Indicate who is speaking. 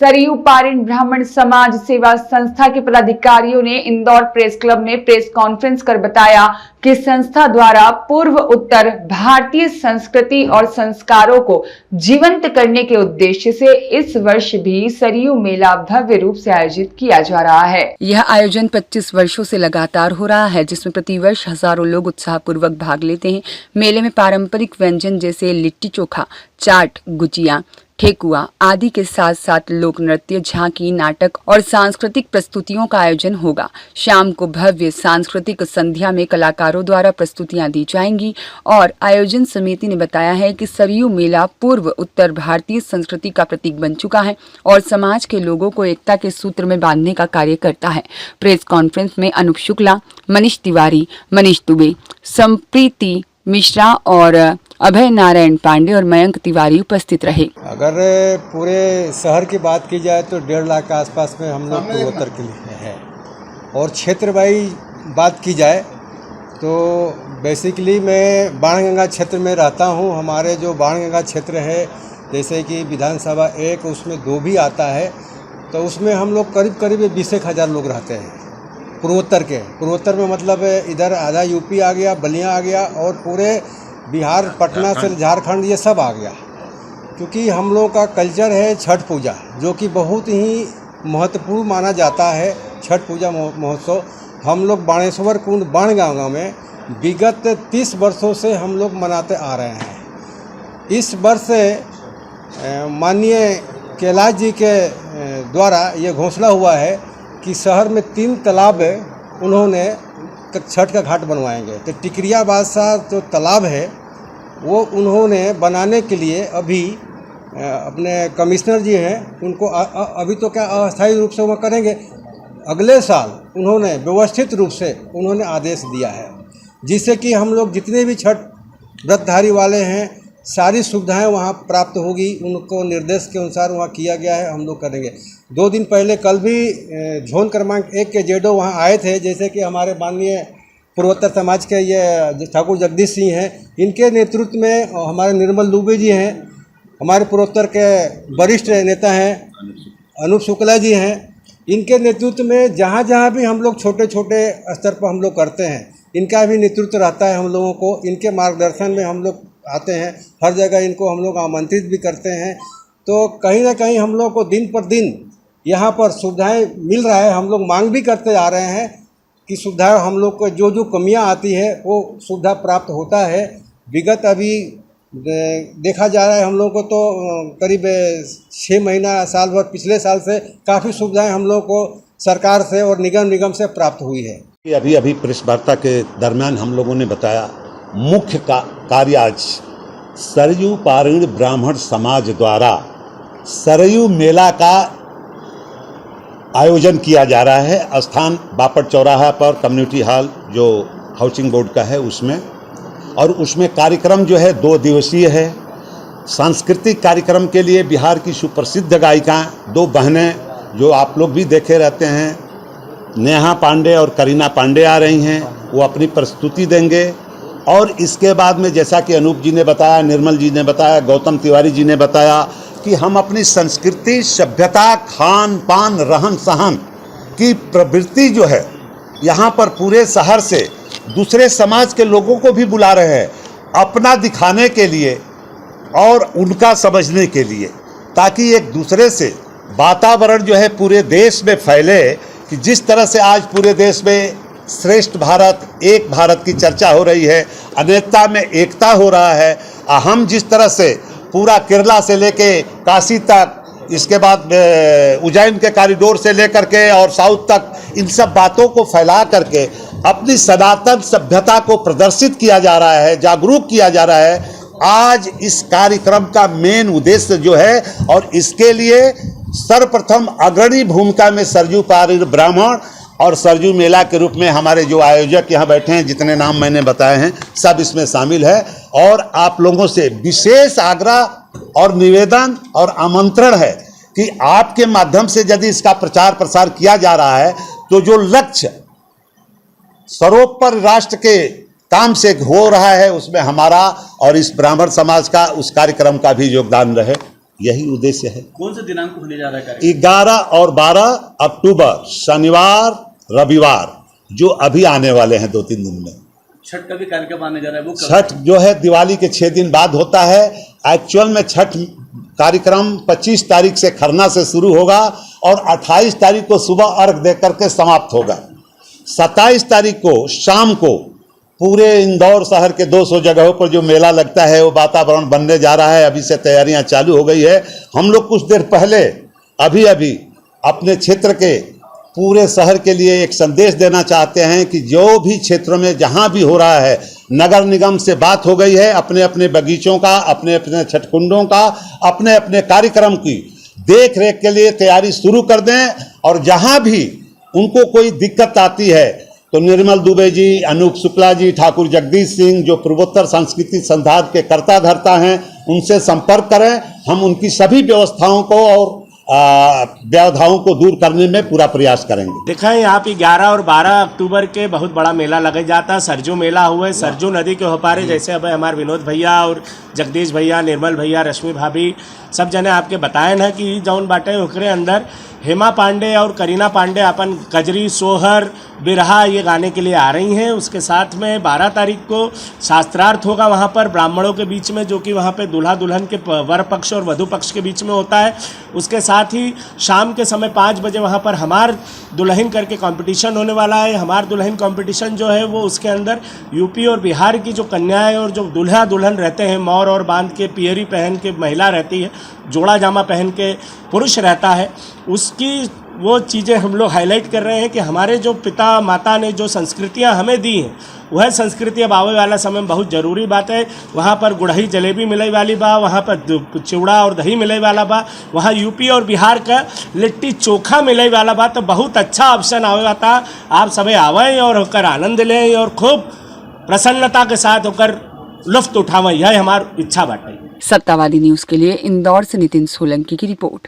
Speaker 1: सरयू पारण ब्राह्मण समाज सेवा संस्था के पदाधिकारियों ने इंदौर प्रेस क्लब में प्रेस कॉन्फ्रेंस कर बताया कि संस्था द्वारा पूर्व उत्तर भारतीय संस्कृति और संस्कारों को जीवंत करने के उद्देश्य से इस वर्ष भी सरयू मेला भव्य रूप से आयोजित किया जा रहा है।
Speaker 2: यह आयोजन 25 वर्षों से लगातार हो रहा है, जिसमें प्रतिवर्ष हजारों लोग उत्साहपूर्वक भाग लेते हैं। मेले में पारंपरिक व्यंजन जैसे लिट्टी चोखा, चाट, गुजिया, ठेकुआ आदि के साथ साथ लोक नृत्य, झांकी, नाटक और सांस्कृतिक प्रस्तुतियों का आयोजन होगा। शाम को भव्य सांस्कृतिक संध्या में कलाकारों द्वारा प्रस्तुतियां दी जाएंगी और आयोजन समिति ने बताया है कि सरयू मेला पूर्व उत्तर भारतीय संस्कृति का प्रतीक बन चुका है और समाज के लोगों को एकता के सूत्र में बांधने का कार्य करता है। प्रेस कॉन्फ्रेंस में अनूप शुक्ला, मनीष तिवारी, मनीष दुबे, संप्रीति मिश्रा और अभय नारायण पांडे और मयंक तिवारी उपस्थित रहे।
Speaker 3: अगर पूरे शहर की बात की जाए तो 1.5 लाख के आसपास में हम लोग पूर्वोत्तर के लिए हैं, और क्षेत्र वाइज बात की जाए तो बेसिकली मैं बाणगंगा क्षेत्र में रहता हूं। हमारे जो बाणगंगा क्षेत्र है, जैसे कि विधानसभा 1 उसमें 2 भी आता है, तो उसमें हम लोग करीब 20,000 लोग रहते हैं पूर्वोत्तर के। पूर्वोत्तर में मतलब इधर आधा यूपी आ गया, बलिया आ गया, और पूरे बिहार, पटना से झारखंड ये सब आ गया। क्योंकि हम लोगों का कल्चर है छठ पूजा, जो कि बहुत ही महत्वपूर्ण माना जाता है। छठ पूजा महोत्सव हम लोग बाणेश्वर कुंड बाणगंगा में विगत 30 वर्षों से हम लोग मनाते आ रहे हैं। इस वर्ष माननीय कैलाश जी के द्वारा ये घोषणा हुआ है कि शहर में 3 तालाब उन्होंने छठ का घाट बनवाएंगे। तो टिकरिया बादशाह जो तालाब है वो उन्होंने बनाने के लिए अभी अपने कमिश्नर जी हैं उनको अभी तो क्या अस्थायी रूप से वो करेंगे, अगले साल उन्होंने व्यवस्थित रूप से उन्होंने आदेश दिया है, जिससे कि हम लोग जितने भी छठ व्रतधारी वाले हैं सारी सुविधाएं वहां प्राप्त होगी। उनको निर्देश के अनुसार वहां किया गया है, हम लोग करेंगे। 2 दिन पहले कल भी जोन क्रमांक 1 के जेडो वहां आए थे, जैसे कि हमारे माननीय पूर्वोत्तर समाज के ये ठाकुर जगदीश सिंह हैं, इनके नेतृत्व में हमारे निर्मल दुबे जी हैं, हमारे पूर्वोत्तर के वरिष्ठ नेता हैं अनूप शुक्ला जी हैं। इनके नेतृत्व में जहाँ जहाँ भी हम लोग छोटे छोटे स्तर पर हम लोग करते हैं, इनका भी नेतृत्व रहता है हम लोगों को। इनके मार्गदर्शन में हम लोग आते हैं, हर जगह इनको हम लोग आमंत्रित भी करते हैं। तो कहीं ना कहीं हम लोग को दिन पर दिन यहाँ पर सुविधाएं मिल रहा है। हम लोग मांग भी करते आ रहे हैं कि सुविधाएं हम लोग को जो कमियां आती है वो सुविधा प्राप्त होता है। विगत अभी देखा जा रहा है हम लोग को तो करीब 6 महीना साल भर पिछले साल से काफ़ी सुविधाएं हम लोग को सरकार से और निगम से प्राप्त हुई है।
Speaker 4: अभी प्रेस वार्ता के दरमियान हम लोगों ने बताया मुख्य कार्य आज सरयू पारण ब्राह्मण समाज द्वारा सरयू मेला का आयोजन किया जा रहा है। स्थान बापट चौराहा पर कम्युनिटी हॉल जो हाउसिंग बोर्ड का है उसमें, और उसमें कार्यक्रम जो है 2 दिवसीय है। सांस्कृतिक कार्यक्रम के लिए बिहार की सुप्रसिद्ध गायिका 2 बहनें जो आप लोग भी देखे रहते हैं, नेहा पांडे और करीना पांडे आ रही हैं, वो अपनी प्रस्तुति देंगे। और इसके बाद में जैसा कि अनूप जी ने बताया, निर्मल जी ने बताया, गौतम तिवारी जी ने बताया कि हम अपनी संस्कृति, सभ्यता, खान पान, रहन सहन की प्रवृत्ति जो है यहाँ पर पूरे शहर से दूसरे समाज के लोगों को भी बुला रहे हैं अपना दिखाने के लिए और उनका समझने के लिए, ताकि एक दूसरे से वातावरण जो है पूरे देश में फैले। कि जिस तरह से आज पूरे देश में श्रेष्ठ भारत, एक भारत की चर्चा हो रही है, अनेकता में एकता हो रहा है। हम जिस तरह से पूरा केरला से लेके काशी तक, इसके बाद उज्जैन के कॉरिडोर से लेकर के और साउथ तक, इन सब बातों को फैला करके अपनी सनातन सभ्यता को प्रदर्शित किया जा रहा है, जागरूक किया जा रहा है। आज इस कार्यक्रम का मेन उद्देश्य जो है, और इसके लिए सर्वप्रथम अग्रणी भूमिका में सरयू पारण ब्राह्मण और सरयू मेला के रूप में हमारे जो आयोजक यहाँ बैठे हैं, जितने नाम मैंने बताए हैं, सब इसमें शामिल है। और आप लोगों से विशेष आग्रह और निवेदन और आमंत्रण है कि आपके माध्यम से यदि इसका प्रचार प्रसार किया जा रहा है तो जो लक्ष्य सर्वोपरि राष्ट्र के काम से हो रहा है, उसमें हमारा और इस ब्राह्मण समाज का, उस कार्यक्रम का भी योगदान रहे। यही उद्देश्य है।
Speaker 5: कौन से दिनांक को होने जा रहा है कार्यक्रम?
Speaker 4: 11 और 12 अक्टूबर, शनिवार रविवार, जो अभी आने वाले हैं 2-3 दिन में।
Speaker 5: छठ का भी कार्यक्रम आने जा रहा है, वो कब?
Speaker 4: छठ जो है दिवाली के 6 दिन बाद होता है। एक्चुअल में छठ कार्यक्रम 25 तारीख से खरना से शुरू होगा और 28 तारीख को सुबह अर्घ दे करके समाप्त होगा। 27 तारीख को शाम को पूरे इंदौर शहर के 200 जगहों पर जो मेला लगता है वो वातावरण बनने जा रहा है। अभी से तैयारियां चालू हो गई है। हम लोग कुछ देर पहले अभी अपने क्षेत्र के पूरे शहर के लिए एक संदेश देना चाहते हैं कि जो भी क्षेत्रों में जहां भी हो रहा है, नगर निगम से बात हो गई है, अपने अपने बगीचों का, अपने अपने छठ कुंडों का, अपने अपने कार्यक्रम की देख रेख के लिए तैयारी शुरू कर दें। और जहां भी उनको कोई दिक्कत आती है तो निर्मल दुबे जी, अनूप शुक्ला जी, ठाकुर जगदीश सिंह, जो पूर्वोत्तर सांस्कृतिक संधार के कर्ता धर्ता हैं, उनसे संपर्क करें। हम उनकी सभी व्यवस्थाओं को और व्यवधाओं को दूर करने में पूरा प्रयास करेंगे।
Speaker 6: देखा है यहाँ पे 11 और 12 अक्टूबर के बहुत बड़ा मेला लगा जाता है। सरजू मेला हुआ है, सरजू नदी के होपारे, जैसे अब हमारे विनोद भैया और जगदीश भैया, निर्मल भैया, रश्मि भाभी सब जने आपके बताए ना कि जौन बाटे ओकरे अंदर हेमा पांडे और करीना पांडे अपन कजरी, सोहर, बिरहा ये गाने के लिए आ रही हैं। उसके साथ में 12 तारीख को शास्त्रार्थ होगा वहाँ पर ब्राह्मणों के बीच में, जो कि वहाँ पे दूल्हा दुल्हन के वर पक्ष और वधु पक्ष के बीच में होता है। उसके साथ ही शाम के समय 5 बजे वहाँ पर हमार दुल्हन करके कंपटीशन होने वाला है। हमार दुल्हन कंपटीशन जो है वो उसके अंदर यूपी और बिहार की जो कन्याएं और जो दूल्हा दुल्हन रहते हैं, मोर और बांध के पियरी पहन के महिला रहती है, जोड़ा जामा पहन के पुरुष रहता है, उसकी वो चीज़ें हम लोग हाईलाइट कर रहे हैं कि हमारे जो पिता माता ने जो संस्कृतियां हमें दी हैं, वह संस्कृति अब आवे वाला समय में बहुत ज़रूरी बात है। वहाँ पर गुड़ही जलेबी मिले वाली बा, वहाँ पर चिवड़ा और दही मिले वाला बा, वहाँ यूपी और बिहार का लिट्टी चोखा मिले वाला बा। तो बहुत अच्छा ऑप्शन आवे वाता। आप सभी आवें और होकर आनंद लें और खूब प्रसन्नता के साथ होकर लुफ्त उठावें, यह हमारी इच्छा बाटे।
Speaker 2: सत्तावादी न्यूज के लिए इंदौर से नितिन सोलंकी की रिपोर्ट।